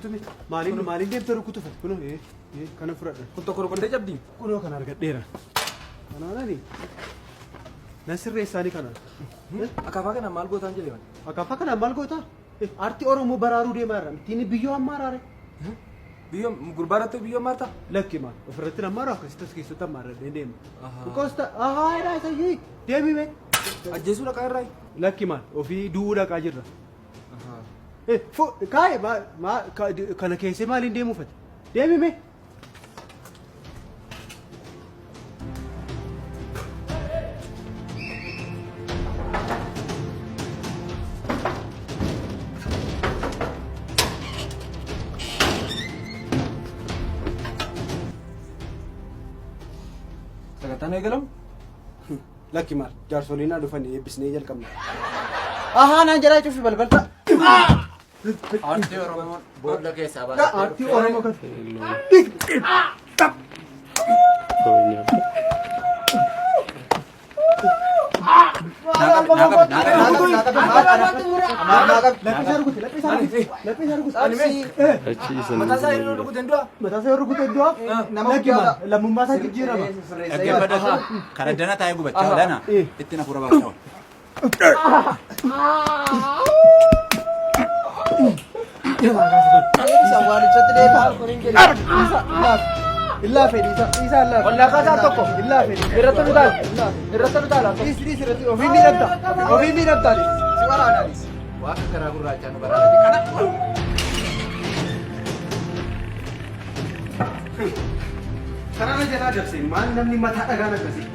rukutame. Maaliin deemtee rukutufate? Kunoo kana fudhadha. Kun tokko rukuntee cabdi. Kunoo kana argadheera. Kanaanani. Nasirree isaanii kana. Akaafaa kana maal gootaan jedhee waan? Akaafaa kana maal gootaa? Aartii Oromoo baraaruu deemaa jirra. Ittiin biyyoo ammaa raare. Biyyoo gurbaarratti biyyoo maarta? Lakki maal ofirratti namaaraa akkasitti keessatti ammaarra deemu. Bikosta ahaa isayyii deemime. Ajjeesuu dhaqaa irraa? Lakki maal ofii du'uu dhaqaa jirra. Kaa'e kana keessee maaliin deemuufate? Deemime. Sagantaan eegalamu? Lakki maal jaarsoliin dhufanii eebbisnee jalqabna. Ahaa naan jedhaa cufi balbalta. Aartii Oromoo boolla keessaa baasee. Aartii Oromoo kan. Lammummaa isaa jijjiirama. Kana dana taa'ee gubachaa dana itti na fura baashaa. Sawwaalichatti deemaa koriin jedhama. Illaa fedhi isa illaa. Wallaa kaasaa tokko. Illaa fedhi. Irratti nu taala. Irratti nu taala. Dhiis irratti ofii miidhagda. Ofii miidhagda. Si waraanaanis. Waaqa karaa gurraachaa nu baraate kana. Kana na jalaa dabsee maal namni mataa dhagaan akkasii.